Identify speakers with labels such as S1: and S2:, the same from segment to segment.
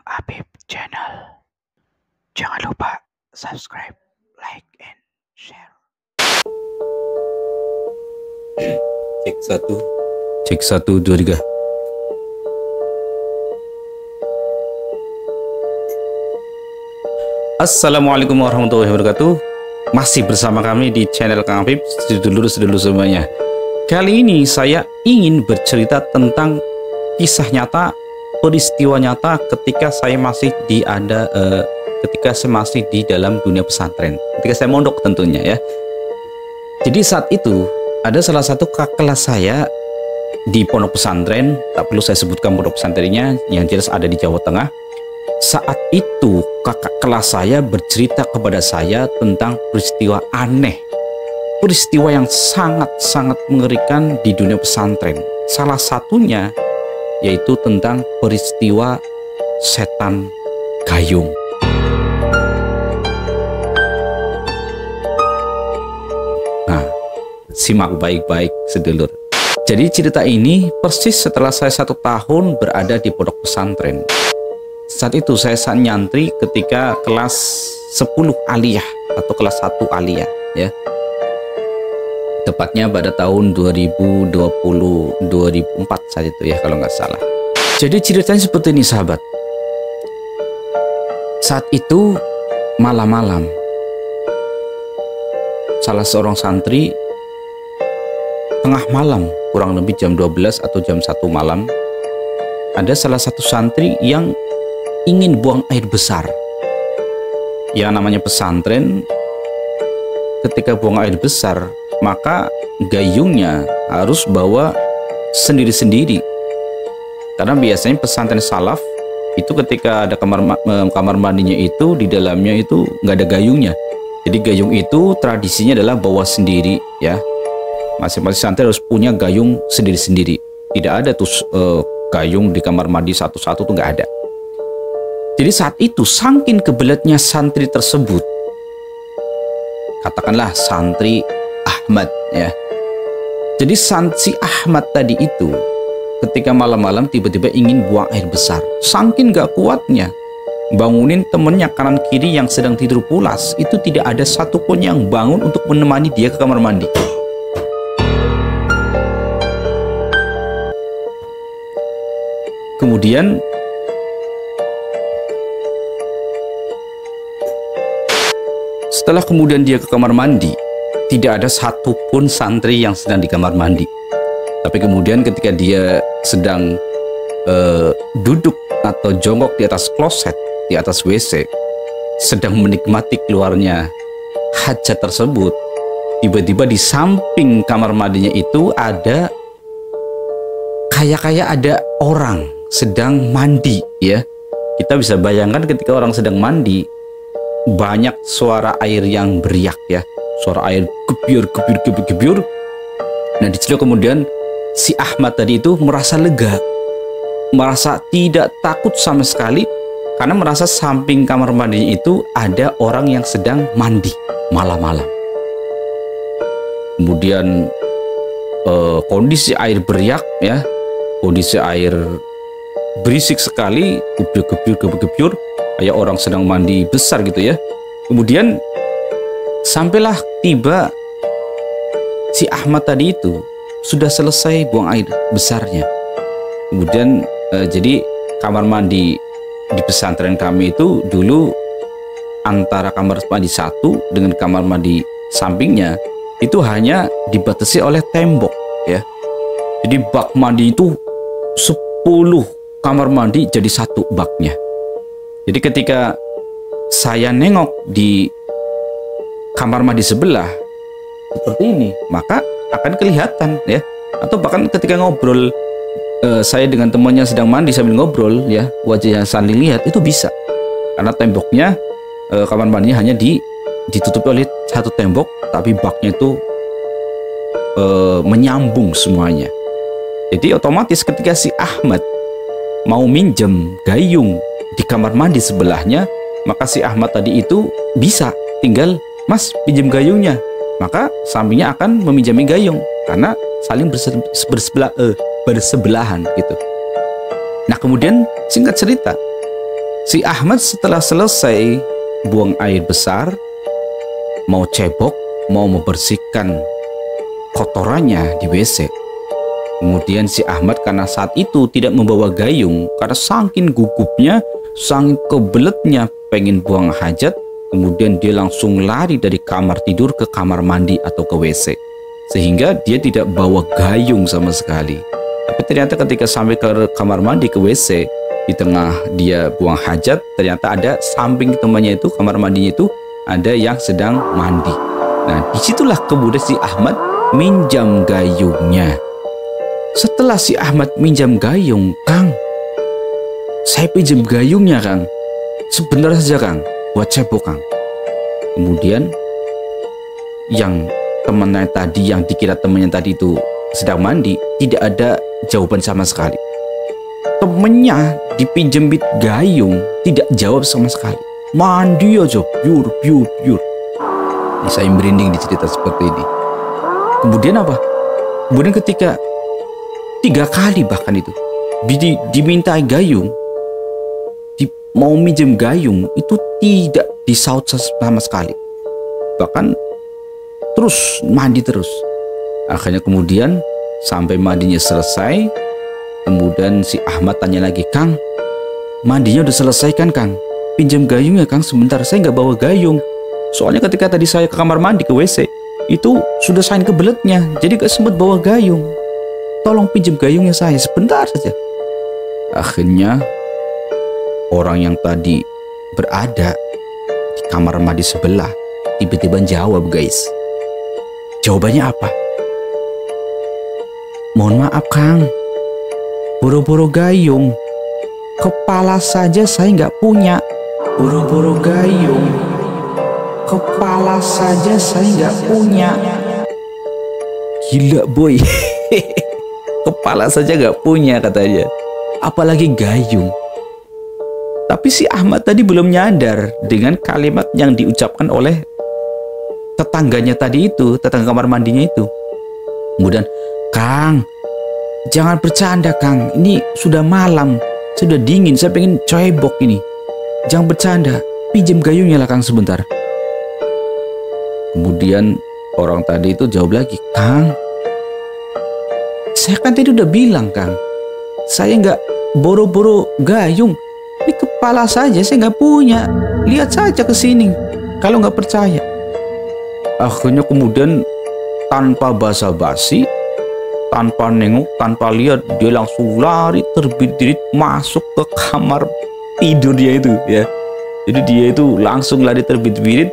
S1: Habib Channel. Jangan lupa subscribe, like, and share.
S2: Cek 1 2 3. Assalamualaikum warahmatullahi wabarakatuh. Masih bersama kami di channel Kang Habib, sedulur semuanya. Kali ini saya ingin bercerita tentang kisah nyata, peristiwa nyata ketika saya masih di dalam dunia pesantren. Ketika saya mondok tentunya ya. Jadi saat itu ada salah satu kakak kelas saya di pondok pesantren, tak perlu saya sebutkan pondok pesantrennya, yang jelas ada di Jawa Tengah. Saat itu kakak kelas saya bercerita kepada saya tentang peristiwa aneh, peristiwa yang sangat-sangat mengerikan di dunia pesantren. Salah satunya yaitu tentang peristiwa setan gayung. Nah, simak baik-baik sedulur. Jadi cerita ini persis setelah saya 1 tahun berada di pondok pesantren. Saat itu saya nyantri ketika kelas 10 aliyah atau kelas 1 aliyah ya. Tepatnya pada tahun 2004 saat itu ya kalau nggak salah. Jadi ceritanya seperti ini sahabat. Saat itu malam-malam salah seorang santri tengah malam, kurang lebih jam 12 atau jam 1 malam, ada salah satu santri yang ingin buang air besar. Yang namanya pesantren, ketika buang air besar, maka gayungnya harus bawa sendiri-sendiri. Karena biasanya pesantren salaf itu ketika ada kamar mandinya itu, di dalamnya itu nggak ada gayungnya. Jadi gayung itu tradisinya adalah bawa sendiri ya. Masing-masing santri harus punya gayung sendiri-sendiri. Tidak ada tuh gayung di kamar mandi satu-satu tuh nggak ada. Jadi saat itu saking kebeletnya santri tersebut, katakanlah santri Ahmad ya. Jadi si Ahmad tadi itu ketika malam-malam tiba-tiba ingin buang air besar. Saking gak kuatnya bangunin temennya kanan kiri yang sedang tidur pulas, itu tidak ada satupun yang bangun untuk menemani dia ke kamar mandi. Kemudian setelah kemudian dia ke kamar mandi, tidak ada satupun santri yang sedang di kamar mandi. Tapi kemudian ketika dia sedang duduk atau jongkok di atas kloset, di atas WC, sedang menikmati keluarnya hajat tersebut, tiba-tiba di samping kamar mandinya itu ada kayak ada orang sedang mandi ya. Kita bisa bayangkan ketika orang sedang mandi, banyak suara air yang beriak ya, suara air gebyur. Nah di situ kemudian si Ahmad tadi itu merasa lega, merasa tidak takut sama sekali, karena merasa samping kamar mandinya itu ada orang yang sedang mandi malam-malam. Kemudian kondisi air beriak ya, kondisi air berisik sekali, gebyur, kayak orang sedang mandi besar gitu ya. Kemudian sampailah tiba si Ahmad tadi itu sudah selesai buang air besarnya. Kemudian jadi kamar mandi di pesantren kami itu dulu antara kamar mandi satu dengan kamar mandi sampingnya itu hanya dibatasi oleh tembok ya. Jadi bak mandi itu 10 kamar mandi jadi satu baknya. Jadi ketika saya nengok di kamar mandi sebelah seperti ini, maka akan kelihatan ya. Atau bahkan ketika ngobrol saya dengan temannya sedang mandi sambil ngobrol ya, wajahnya saling lihat, itu bisa. Karena temboknya kamar mandinya hanya ditutupi oleh satu tembok, tapi baknya itu menyambung semuanya. Jadi otomatis ketika si Ahmad mau minjem gayung di kamar mandi sebelahnya, maka si Ahmad tadi itu bisa tinggal, "Mas, pinjam gayungnya." Maka sampingnya akan meminjami gayung karena saling bersebelahan gitu. Nah kemudian singkat cerita, Si Ahmad setelah selesai buang air besar, mau cebok, mau membersihkan kotorannya di WC. Kemudian si Ahmad karena saat itu tidak membawa gayung, karena saking gugupnya, saking kebeletnya pengen buang hajat, kemudian dia langsung lari dari kamar tidur ke kamar mandi atau ke WC. Sehingga dia tidak bawa gayung sama sekali. Tapi ternyata ketika sampai ke kamar mandi, ke WC, di tengah dia buang hajat, ternyata ada samping temannya itu, kamar mandinya itu, ada yang sedang mandi. Nah, disitulah kemudian si Ahmad minjam gayungnya. Setelah si Ahmad minjam gayung, Kang, saya pinjam gayungnya, Kang. Sebentar saja, Kang, buat cebok, Kang. Kemudian yang temannya tadi, yang dikira temannya tadi itu sedang mandi, tidak ada jawaban sama sekali. Temennya dipinjemin gayung, tidak jawab sama sekali. Mandi aja, biur. Ini saya merinding di cerita seperti ini. Kemudian apa? Kemudian ketika 3 kali bahkan itu diminta gayung, mau minjem gayung, itu tidak disaut sama sekali. Bahkan terus mandi terus. Akhirnya kemudian sampai mandinya selesai, kemudian si Ahmad tanya lagi, Kang, mandinya udah selesai kan, Kang? Pinjam gayungnya, Kang, sebentar, saya nggak bawa gayung. Soalnya ketika tadi saya ke kamar mandi, ke WC, itu sudah saking kebeletnya, jadi gak sempat bawa gayung. Tolong pinjam gayungnya saya, sebentar saja. Akhirnya orang yang tadi berada di kamar mandi sebelah tiba-tiba jawab, guys. Jawabannya apa? Mohon maaf, Kang, boro-boro gayung, kepala saja saya nggak punya. Boro-boro gayung, kepala saja saya nggak punya. Gila, boy. Kepala saja nggak punya katanya, apalagi gayung. Tapi si Ahmad tadi belum nyadar dengan kalimat yang diucapkan oleh tetangganya tadi itu, tetangga kamar mandinya itu. Kemudian, Kang, jangan bercanda, Kang. Ini sudah malam, sudah dingin, saya pengen cebok ini. Jangan bercanda, pinjam gayungnya lah, Kang, sebentar. Kemudian orang tadi itu jawab lagi, Kang, saya kan tadi udah bilang, Kang, saya nggak boro-boro gayung. Ini kepala saja saya nggak punya. Lihat saja ke sini kalau nggak percaya. Akhirnya kemudian tanpa basa-basi, tanpa nengok, tanpa lihat, dia langsung lari terbirit-birit masuk ke kamar tidur dia itu, ya. Jadi dia itu langsung lari terbirit-birit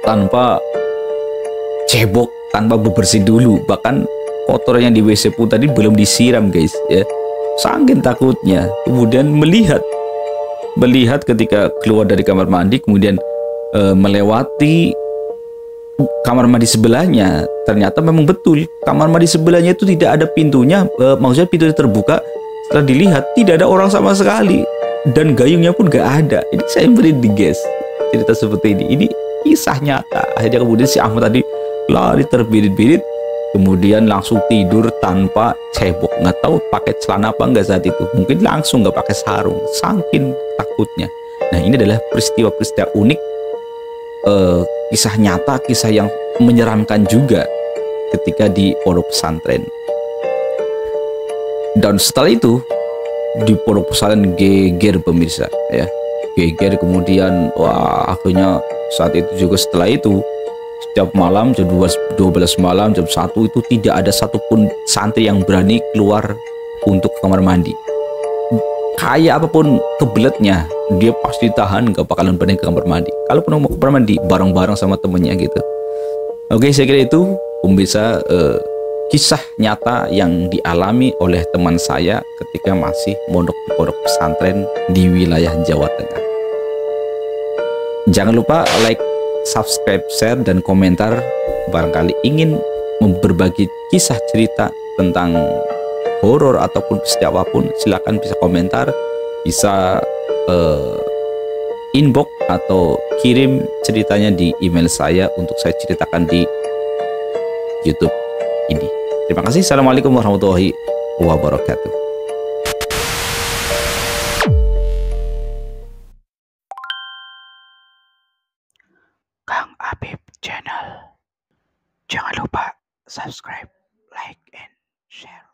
S2: tanpa cebok, tanpa bebersih dulu. Bahkan kotoran yang di WC pun tadi belum disiram, guys, ya. Saking takutnya. Kemudian melihat ketika keluar dari kamar mandi, kemudian melewati kamar mandi sebelahnya. Ternyata memang betul kamar mandi sebelahnya itu tidak ada pintunya, maksudnya pintunya terbuka. Setelah dilihat tidak ada orang sama sekali dan gayungnya pun gak ada. Ini saya merinding, guys, cerita seperti ini. Ini kisah nyata. Akhirnya kemudian si Ahmad tadi lari terbirit-birit, kemudian langsung tidur tanpa cebok. Nggak tahu pakai celana apa enggak saat itu, mungkin langsung nggak pakai sarung, saking takutnya. Nah, ini adalah peristiwa-peristiwa unik, kisah nyata, kisah yang menyeramkan juga ketika di pondok pesantren. Dan setelah itu di pondok pesantren geger, pemirsa, ya, geger. Kemudian wah, akhirnya saat itu juga, setelah itu setiap malam jam 12 malam, jam 1 itu tidak ada satupun santri yang berani keluar untuk ke kamar mandi. Kayak apapun kebeletnya, dia pasti tahan, gak bakalan berani ke kamar mandi. Kalau pun mau ke kamar mandi bareng-bareng sama temennya gitu. Oke, saya kira itu pemirsa, kisah nyata yang dialami oleh teman saya ketika masih mondok di pondok pesantren di wilayah Jawa Tengah. Jangan lupa like, subscribe, share, dan komentar. Barangkali ingin berbagi kisah cerita tentang horor ataupun peristiwa apapun, silakan bisa komentar, bisa inbox atau kirim ceritanya di email saya untuk saya ceritakan di YouTube ini. Terima kasih. Assalamualaikum warahmatullahi wabarakatuh.
S1: subscribe, like, and share.